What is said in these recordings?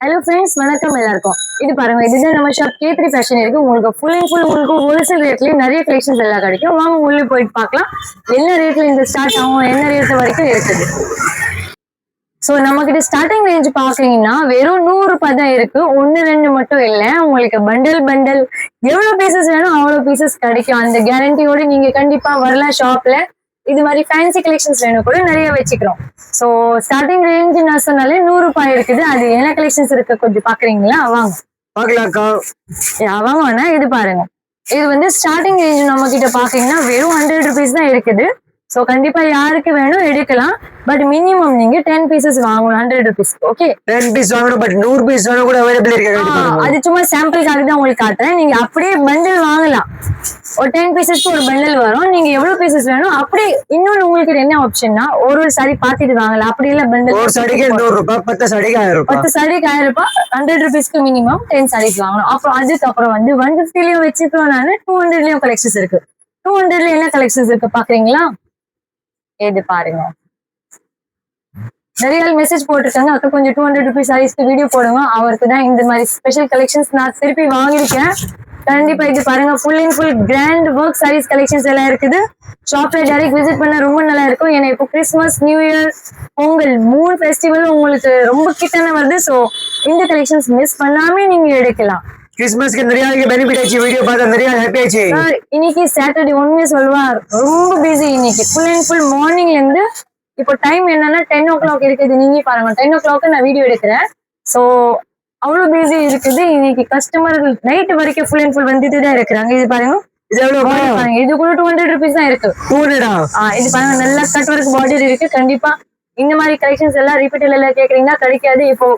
Hello friends, வணக்கம் எல்லாருக்கும். இது பாருங்க, இதுதான் நம்ம ஷாப் K3 ஃபேஷன் இருக்கு. உங்களுக்கு ஃபுல் அண்ட் ஃபுல் உங்களுக்கு ஹோல்சேல் ரேட்லயே நிறைய கலெக்ஷன்ஸ் எல்லாம் கிடைக்கும். வாங்க உள்ள போயிட்டு பார்க்கலாம் என்ன ரேட்ல இந்த ஸ்டார்ட் ஆகும், என்ன ரேட் வரைக்கும் இருக்குது. ஸோ நம்ம கிட்ட ஸ்டார்டிங் ரேஞ்ச் பாத்தீங்கன்னா வெறும் 100 ரூபாய் தான் இருக்கு. 1-2 மட்டும் இல்லை, உங்களுக்கு பண்டல் எவ்வளவு பீசஸ் வேணும் அவ்வளவு பீசஸ் கிடைக்கும். அந்த கேரண்டியோட நீங்க கண்டிப்பா வரலாம் ஷாப்ல. இது மாதிரி ஃபேன்சி கலெக்ஷன்ஸ் வேணும் கூட நிறைய வச்சுக்கிறோம். ஸோ ஸ்டார்டிங் ரேஞ்ச் நான் சொன்னாலே 100 ரூபாய் இருக்குது. அது என்ன கலெக்ஷன்ஸ் இருக்கு கொஞ்சம் பாக்குறீங்களா? வாங்க பாக்கலாம்க்கா. வாங்க, இது பாருங்க. இது வந்து ஸ்டார்டிங் ரேஞ்ச் நம்ம கிட்ட பாத்தீங்கன்னா வெறும் 100 ருபீஸ் தான் இருக்குது. ஸோ கண்டிப்பா யாருக்கு வேணும் எடுக்கலாம். பட் மினிமம் நீங்க 10 பீசஸ் வாங்கணும் 100 ருபீஸ். ஓகே, 10 பீஸ் வாங்கணும். பட் 100 பீஸ் வேணும் கூட அவைலபிள் இருக்கு. அது சும்மா சாம்பிளுக்காக தான் உங்களுக்கு காட்டுறேன். நீங்க அப்படியே பண்டில் வாங்கலாம். ஒரு 10 பீசஸ்க்கு ஒரு பண்டில் வரும். நீங்க எவ்வளவு பீசஸ் வேணும் அப்படியே. இன்னொன்னு உங்களுக்கு என்ன ஆப்ஷன்னா ஒரு சாரி பாத்துட்டு வாங்கலாம். அப்படி இல்ல பண்டில் ஒரு சாரிக்கு 100 ரூபாய், 10 சாரிக்கு 1000 ரூபாய். 10 சாரிக்கு 1000 ரூபாய். 100 ருபீஸ்க்கு மினிமம் 10 சாரீஸ் வாங்கணும். அப்புறம் அதுக்கப்புறம் வந்து 150லயும் வச்சுக்கிறோம். நான் 200லயும் கலெக்ஷன்ஸ் இருக்கு. 200ல என்ன கலெக்ஷன்ஸ் இருக்கு பாக்குறீங்களா? இது பாருங்க, நிறைய மெசேஜ் போட்டிருக்காங்க, அக்கா கொஞ்சம் 200 ருபீஸ் சாரீஸ்க்கு வீடியோ போடுங்க. அவருக்கு தான் இந்த மாதிரி ஸ்பெஷல் கலெக்ஷன்ஸ் நான் திருப்பி வாங்கியிருக்கேன். கண்டிப்பா இது பாருங்க, full and full grand work saris collections எல்லாம் இருக்குது. ஷாப்ல டைரக்ட் விசிட் பண்ண ரொம்ப நல்லா இருக்கும். ஏன்னா இப்போ Christmas, new year, Pongal 3 festival உங்களுக்கு ரொம்ப கிட்டன வருது. ஸோ இந்த கலெக்ஷன்ஸ் மிஸ் பண்ணாம நீங்க எடுக்கலாம். கிறிஸ்மஸ்க்கு நிறைய பெனிஃபிட் ஆச்சு. வீடியோ பார்த்தா நிறைய ஹாப்பி ஆச்சு. இன்னைக்கு சாட்டர்டே உண்மையை சொல்லுவார், ரொம்ப பிஸி இன்னைக்கு. ஃபுல் அண்ட் ஃபுல் மார்னிங்ல இருந்து இப்போ டைம் என்னன்னா 10 o'clock இருக்குது. நீங்க பாருங்க 10 o'clock நான் வீடியோ எடுக்கிறேன். ஸோ அவ்வளவு பிஸி இருக்குது இன்னைக்கு. கஸ்டமர்கள் நைட் வரைக்கும் ஃபுல் அண்ட் ஃபுல் வந்துட்டு தான் இருக்கிறாங்க. இது பாருங்க, இது கூட 200 ருபீஸ் தான் இருக்கு. இது பாருங்க, நல்ல கட் ஒர்க் பார்டர் இருக்கு. கண்டிப்பா இந்த மாதிரி கலெக்ஷன்ஸ் எல்லாம் ரிப்பீட்டல் எல்லாம் கேக்குறீங்கன்னா கிடைக்காது. இப்போ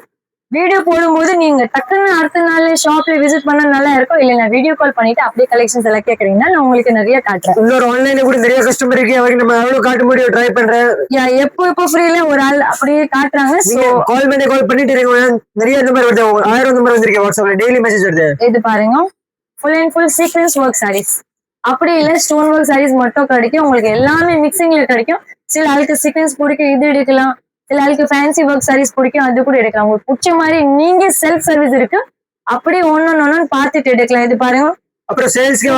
வீடியோ போடும்போது நீங்க டக்குன்னு அடுத்த நாள் ஷாப்ல விசிட் பண்ண நல்லா இருக்கும். இல்ல நான் வீடியோ கால் பண்ணிட்டு அப்படியே கலெக்ஷன்ஸ் எல்லாம் கேக்குறீங்கன்னா நான் உங்களுக்கு நிறைய காட்டுறேன். இன்னொரு ஆன்லைன்ல கூட நிறைய கஸ்டமர் இருக்கு. அவருக்கு நம்ம எவ்வளவு காட்ட முடியும் ட்ரை பண்றேன். எப்போ ஃப்ரீல ஒரு ஆள் அப்படியே காட்டுறாங்க. கால் பண்ணிட்டு இருக்கீங்க. நிறைய நம்பர் வருது, 1000 நம்பர் வந்திருக்கு வாட்ஸ்அப்ல. டெய்லி மெசேஜ் வருது. இது பாருங்க, full and full sequence work saris. அப்படி இல்ல ஸ்டோன் ஒர்க் சாரீஸ் மட்டும் கிடைக்கும். உங்களுக்கு எல்லாமே மிக்சிங்ல கிடைக்கும். சில ஆளுக்கு சீக்வென்ஸ் பிடிக்கும், இது எடுக்கலாம். சில ஆளுக்கு ஃபேன்சி ஒர்க் சாரீஸ் பிடிக்கும், அது கூட எடுக்கலாம். உங்களுக்கு பிடிச்ச மாதிரி நீங்க செல்ஃப் சர்வீஸ் இருக்கு. அப்படியே ஒன்னு பார்த்துட்டு எடுக்கலாம். இது பாருங்க. அப்புறம் சேல்ஸ்க்கு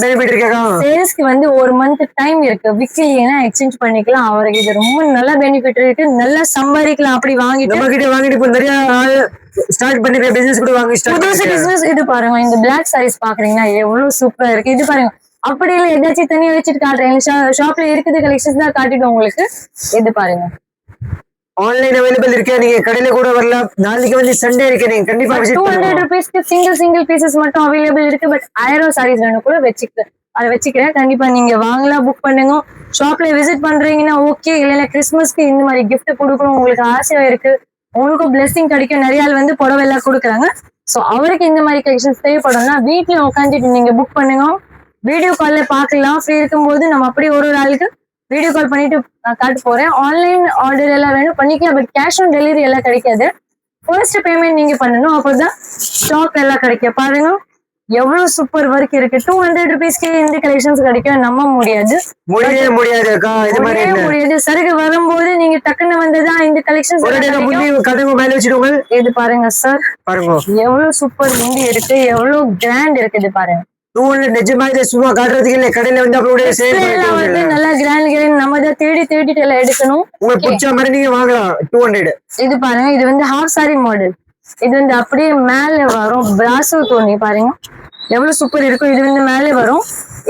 பெனிஃபிட் இருக்கா? சேல்ஸ்க்கு வந்து ஒரு மந்த் டைம் இருக்கு. விக்கலினா எக்ஸ்சேஞ்ச் பண்ணிக்கலாம். அவருக்கு இது ரொம்ப நல்ல பெனிஃபிட் இருக்கு. நல்லா சம்பாதிக்கலாம். அப்படி வாங்கிட்டு இப்போ நிறைய ஸ்டார்ட் பண்ணிருக்க பிசினஸ் கூட வாங்கி பிசினஸ். இது பாருங்க, இந்த பிளாக் சாரீஸ் பாக்குறீங்கன்னா எவ்வளவு சூப்பரா இருக்கு. இது பாருங்க, அப்படி இல்ல ஏதாச்சும் தனியா வச்சுட்டு காட்டுறேன். ஷாப்ல இருக்குது கலெக்ஷன்ஸ் தான் காட்டிட்டு உங்களுக்கு. இது பாருங்க, ஆன்லைன் அவைலபிள் இருக்கு. நீங்க கடையில கூட வரலாம். நாளைக்கு வந்து சண்டே இருக்கு. நீங்க கண்டிப்பா 200 ருபீஸ்க்கு சிங்கிள் பீசஸ் மட்டும் அவைலபிள் இருக்கு. பட் 1000 சாரீஸ் வேணும் கூட வச்சுக்கிறேன். கண்டிப்பா நீங்க வாங்கலாம், புக் பண்ணுங்க. ஷாப்ல விசிட் பண்றீங்கன்னா ஓகே. இல்ல கிறிஸ்மஸ்க்கு இந்த மாதிரி கிஃப்ட் கொடுக்கணும் உங்களுக்கு ஆசையா இருக்கு, உங்களுக்கும் பிளெஸிங் கிடைக்கும். நிறைய ஆள் வந்து புடவை எல்லாம் கொடுக்குறாங்க. சோ அவருக்கு இந்த மாதிரி கலெக்ஷன்ஸ் தேவைப்படும்னா வீட்ல உட்காந்துட்டு நீங்க புக் பண்ணுங்க. வீடியோ கால்ல பாக்கலாம். ஃப்ரீ இருக்கும்போது நம்ம அப்படியே ஒரு ஆளுக்கு வீடியோ கால் பண்ணிட்டு காட்டு போறேன். ஆன்லைன் ஆர்டர் எல்லாம் வேணும் பண்ணிக்கலாம். பட் கேஷ் ஆன் டெலிவரி எல்லாம் கிடைக்காது. ஃபர்ஸ்ட் பேமெண்ட் நீங்க பண்ணணும், அப்பதான் ஸ்டாக் எல்லாம் கிடைக்கும். பாருங்க எவ்வளவு சூப்பர் ஒர்க் இருக்கு. 200 ருபீஸ்க்கு இந்த கலெக்ஷன்ஸ் கிடைக்கும். நம்ப முடியாது. சரக்கு வரும்போது நீங்க டக்குன்னு வந்ததுதான் இந்த கலெக்ஷன்ஸ். இது பாருங்க சார், எவ்வளவு சூப்பர் முந்தி இருக்கு, எவ்வளவு கிராண்ட் இருக்கு. இது பாருங்க, 200 நிஜமாக சும்மா காட்டுறதுக்கு இல்ல. கடையில வந்து அப்படியே நல்லா கிராண்ட் நம்ம தான் தேடிட்டு எல்லாம் எடுக்கணும். உங்களுக்கு பிடிச்ச மாதிரி நீங்க வாங்கலாம். 200. இது பாருங்க, இது வந்து ஹாஃப் சாரி மாடல். இது வந்து அப்படியே மேல வரும். பிராசோ தோணி பாருங்க எவ்வளவு சூப்பர் இருக்கும். இது வந்து மேலே வரும்.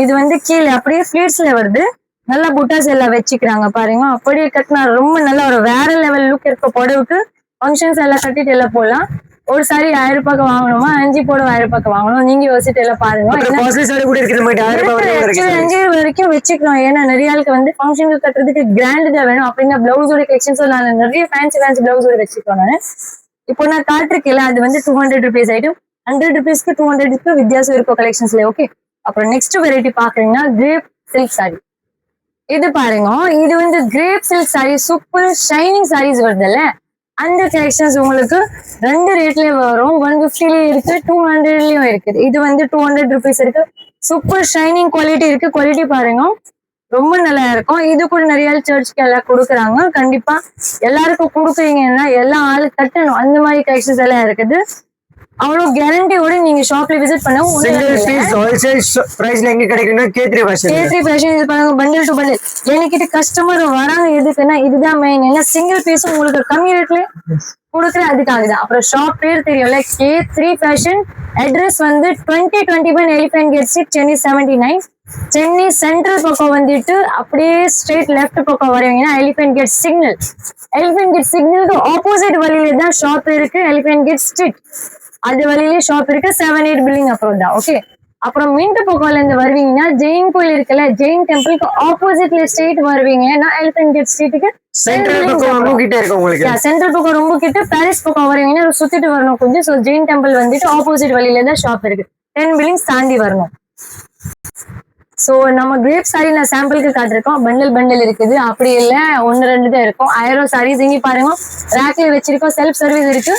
இது வந்து கீழே அப்படியே ஃபிளீட்ஸ்ல வருது. நல்லா புட்டாஸ் எல்லாம் வச்சுக்கிறாங்க பாருங்க. அப்படியே கட்டினா ரொம்ப நல்லா ஒரு வேற லெவல் லுக் இருக்க புடவுக்கு. ஃபங்க்ஷன்ஸ் எல்லாம் கட்டிட்டு எல்லாம் போடலாம். ஒரு சாரி 1000 ரூபாய்க்கு வாங்கணுமா, 5 போட 1000 ரூபாய்க்கு வாங்கணும். நீங்க யோசிச்சுட்டு எல்லாம் பாருங்க. 5 வரைக்கும் வச்சுக்கலாம். ஏன்னா நிறைய ஆளுக்கு வந்து ஃபங்க்ஷனுக்கு கட்டுறதுக்கு கிராண்ட் தான் வேணும். அப்படின்னா பிளவுஸோட கலெக்ஷன்ஸும் நான் நிறைய ஃபேன்சி பிளவுஸோட வச்சுக்கோங்க. நான் இப்போ நான் காட்டிருக்கேன். அது வந்து 200 ருபீஸ் ஐட்டம். 100 ருபீஸ்க்கு 200க்கு வித்தியாசம் இருக்கும் கலெக்ஷன்ஸ்ல. ஓகே, அப்புறம் நெக்ஸ்ட் வெரைட்டி பாக்குறீங்கன்னா கிரேப் சில்க் சாரி. இது பாருங்க, இது வந்து crepe silk sari. Super shining saris வருதுல்ல, அந்த கலெக்ஷன்ஸ் உங்களுக்கு 2 ரேட்லயே வரும். 150லயும் இருக்கு, 200லயும் இருக்குது. இது வந்து 200 ருபீஸ் இருக்கு. சூப்பர் ஷைனிங் குவாலிட்டி இருக்கு. குவாலிட்டி பாருங்க, ரொம்ப நல்லா இருக்கும். இது கூட நிறைய சர்ச்சுக்கு எல்லாம் கொடுக்குறாங்க. கண்டிப்பா எல்லாருக்கும் கொடுக்குறீங்கன்னா எல்லா ஆளு கட்டணும் அந்த மாதிரி கலெக்ஷன்ஸ் எல்லாம் இருக்குது. அவ்வளவு கேரண்டியோட நீங்க ஷாப்ல விசிட் பண்ண சிங்கிள் பீஸ் ஹோல்சேல் பிரைஸ்ல எங்க கிடைக்கும்னா K3 ஃபேஷன். K3 ஃபேஷன் இது பாருங்க, பண்டில் டு பண்டில். என்கிட்ட கஸ்டமர் வராங்க எதுக்குன்னா இதுதான் மெயின். ஏன்னா சிங்கிள் பீஸ் உங்களுக்கு கம்மி ரேட்ல கொடுக்குற அதுக்காக தான். அப்புறம் ஷாப் பேர் தெரியும்ல, K3 ஃபேஷன். அட்ரஸ் வந்து 2021 elephant gate street, Chennai 79. Chennai central பக்கம் வந்துட்டு அப்படியே ஸ்ட்ரெயிட் லெஃப்ட் பக்கம் வருவீங்கன்னா elephant gate signal. Elephant gate சிக்னலுக்கு ஆப்போசிட் வழியில தான் ஷாப் இருக்கு. எலிஃபென்ட் கேட் ஸ்ட்ரீட் அது வழியிலே ஷாப் இருக்கு. 7-8 பில்டிங் அப்புறம் தான். ஓகே, அப்புறம் மின்ட் பக்கம்ல இருந்து வருவீங்கன்னா ஜெயின் கோயில் இருக்குல்ல, ஜெயின் டெம்பிளுக்கு ஆப்போசிட்ல ஸ்ட்ரெயிட் வருவீங்கன்னா எலிஃபென்ட் கேட் ஸ்ட்ரீட்டுக்கு சென்ட்ரல் பக்கம் ரொம்ப கிட்ட இருக்கு உங்களுக்கு. சென்ட்ரல் பக்கம் ரொம்ப கிட்ட. பாரிஸ் பக்கம் வருவீங்கன்னா சுத்திட்டு வரணும் கொஞ்சம். ஸோ ஜெயின் டெம்பிள் வந்துட்டு ஆப்போசிட் வழியில தான் ஷாப் இருக்கு. 10 பில்டிங்ஸ் தாண்டி வரணும். சோ நம்ம கிரேப் சாரி நான் சாம்பிளுக்கு காட்டிருக்கோம். பண்டில் இருக்குது. அப்படி இல்ல 1-2 தான் இருக்கும். 1000 சாரீஸ் இங்க பாருங்க ரேக்ல வச்சிருக்கோம். செல்ஃப் சர்வீஸ் இருக்கு.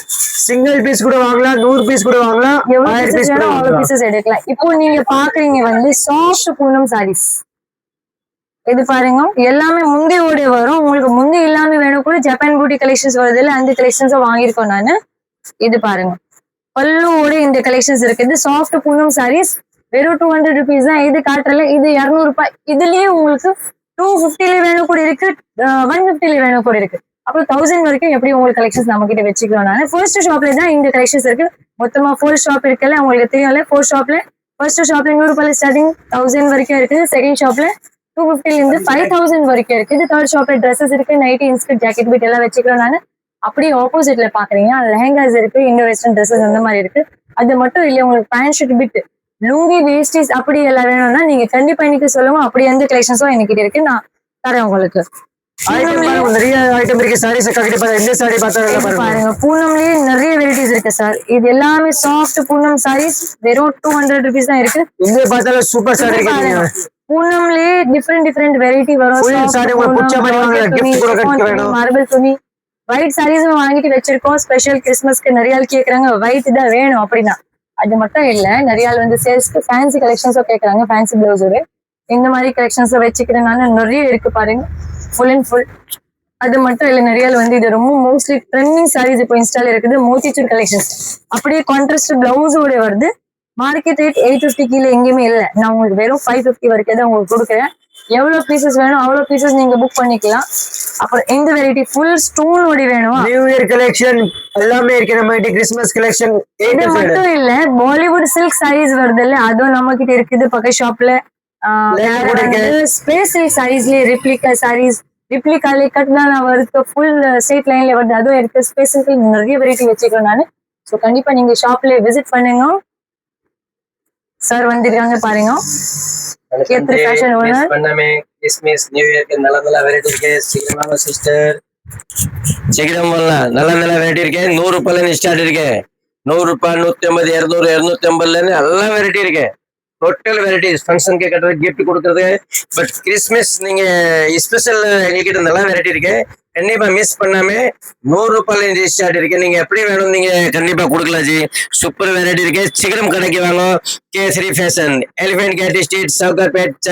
சிங்கிள் பீஸ் கூட வாங்கலாம், 100 பீஸ் கூட வாங்கலாம், 1000 பீஸ் கூட அவ்வளவு பீசஸ் எடுக்கலாம். இப்போ நீங்க பாக்குறீங்க வந்து சாஃப்ட் பூனம் சாரீஸ். இது பாருங்க எல்லாமே முந்தியோட வரும். உங்களுக்கு முந்தி இல்லாம வேணும் கூட ஜப்பான் பூட்டி கலெக்ஷன்ஸ் வருது இல்ல, அந்த கலெக்ஷன்ஸும் வாங்கியிருக்கோம் நானு. இது பாருங்க பல்லுவோட இந்த கலெக்ஷன்ஸ் இருக்குது. சாஃப்ட் பூனம் சாரீஸ் வெறும் 200 ருபீஸ் தான். இது காட்டுறல இது 200 ரூபாய். இதுலயே உங்களுக்கு 250ல வேணும் கூட இருக்கு, 150ல வேணும் கூட இருக்கு. அப்புறம் 1000 வரைக்கும் எப்படி உங்களுக்கு கலெக்ஷன்ஸ் நம்ம கிட்ட வச்சுக்கிறோம். நான் ஃபர்ஸ்ட் ஷாப்ல தான் இந்த கலெக்ஷன்ஸ் இருக்கு. மொத்தமா 4 ஷாப் இருக்குல்ல, உங்களுக்கு தெரியும்ல. 4 ஷாப்ல ஃபர்ஸ்ட் ஷாப்ல 100 ரூபாய் ஸ்டார்டிங் 1000 வரைக்கும் இருக்குது. செகண்ட் ஷாப்ல 250ல இருந்து 5000 வரைக்கும் இருக்குது. தேர்ட் ஷாப்ல ட்ரெஸ்ஸஸ் இருக்கு, நைட்டி, இன்ஸ்கர்ட், ஜாக்கெட், பீட் எல்லாம் வச்சுக்கிறோம். நான் அப்படியே ஆப்போசிட்ல பாக்குறீங்க லெஹங்காஸ் இருக்கு, இண்டோ வெஸ்டர்ன் ட்ரெஸ்ஸஸ் அந்த மாதிரி இருக்கு. அது மட்டும் இல்லையா, உங்களுக்கு பேண்ட் ஷர்ட், பிட், லுங்கி, வேஸ்டிஸ் அப்படி எல்லாம் வேணும்னா நீங்க கண்டிப்பா எனக்கு சொல்லுங்க. அப்படி எந்த கலெக்ஷன்ஸும் என்கிட்ட இருக்கு, நான் தரேன் உங்களுக்கு. நிறைய ஐட்டம் இருக்கு. சாரீஸ் கண்டிப்பா இந்த சாரி பார்த்தா பாருங்க பூனம்லயே நிறைய வெரைட்டிஸ் இருக்கு சார். இது எல்லாமே சாஃப்ட் பூனம் சாரீஸ். வெறும் 200 ருபீஸ் தான் இருக்கு. இந்த பார்த்தாலும் சூப்பர் சாரி இருக்கு. பூனம்லயே டிஃபரெண்ட் வெரைட்டி வரும். மார்பிள் துணி, ஒயிட் சாரீஸும் வாங்கிட்டு வச்சிருக்கோம். ஸ்பெஷல் கிறிஸ்மஸ்க்கு நிறைய கேக்குறாங்க ஒயிட் தான் வேணும் அப்படின்னா. அது மட்டும் இல்ல, நிறைய வந்து சேல்ஸ்க்கு ஃபேன்சி கலெக்ஷன்ஸும் கேக்குறாங்க. ஃபேன்சி பிளவுஸோட இந்த மாதிரி கலெக்ஷன்ஸ் வச்சுக்கிறதுனால நிறைய இருக்கு பாருங்க. Full and full. அது மட்டும் இல்ல, நிறைய வந்து இது ரொம்ப மோஸ்ட்லி ட்ரெண்டிங் சாரீஸ் இப்போ இன்ஸ்டால இருக்குது. மோத்திச்சூர் கலெக்ஷன்ஸ் அப்படியே கான்ட்ராஸ்ட் பிளவுஸோட வருது. மார்க்கெட் ரேட் 850 கீழே எங்கேயுமே இல்லை. நான் உங்களுக்கு வெறும் 550 வரைக்கும் தான் உங்களுக்கு கொடுக்குறேன். எவ்வளவு பீசஸ் வேணும் அவ்வளவு பீசஸ் நீங்க புக் பண்ணிக்கலாம். அப்புறம் இந்த வெரைட்டி ஃபுல் ஸ்டோன் ஓடி வேணுமா, நியூ இயர் கலெக்ஷன் எல்லாமே இருக்கு நம்ம கிட்ட. கிறிஸ்மஸ் கலெக்ஷன் இது மட்டும் இல்ல, பாலிவுட் சில்க் சாரீஸ் வருது இல்ல, அதுவும் நம்ம கிட்ட இருக்குது. பக்க ஷாப்ல ஸ்பேஸ் சில்க் சாரீஸ்லயே ரெப்ளிகா சாரீஸ், ரெப்ளிகாலே கட்னால வருது, ஃபுல் ஸ்ட்ரெயிட் லைன்ல வருது, அதுவும் இருக்கு. ஸ்பேஸ் சில்க் நிறைய வெரைட்டி வச்சுக்கிறேன் நான். ஸோ கண்டிப்பா நீங்க ஷாப்ல விசிட் பண்ணுங்க. சார் வந்திருக்காங்க பாருங்க. கிறிஸ்மஸ் நியூ இயர்க்கு நல்ல நல்ல வெரைட்டி இருக்கு. சீக்கிரமா சிஸ்டர் சீக்கிரம் வரலாம். நல்ல நல்ல வெரைட்டி இருக்கு. 100 ரூபாயில ஸ்டார்ட் இருக்கு. 100 ரூபாய், 150, 200, 250 எல்லா வெரைட்டி இருக்கு. டோட்டல் வெரைட்டிஸ் ஃபங்க்ஷனுக்கு கட்டுறது, கிஃப்ட் கொடுக்கறது. பட் கிறிஸ்மஸ் நீங்க ஸ்பெஷல் எங்ககிட்ட நல்ல வெரைட்டி இருக்கு. கண்டிப்பா மிஸ் பண்ணாம 100 ரூபாயில ஸ்டார்ட் இருக்கு. நீங்க எப்படி வேணும் நீங்க கண்டிப்பா கொடுக்கலாம் ஜி. சூப்பர் வெரைட்டி இருக்கு. சீக்கிரம் கடைக்கு வாங்க. K3 fashion, elephant gate street, Sowcarpet, Chennai.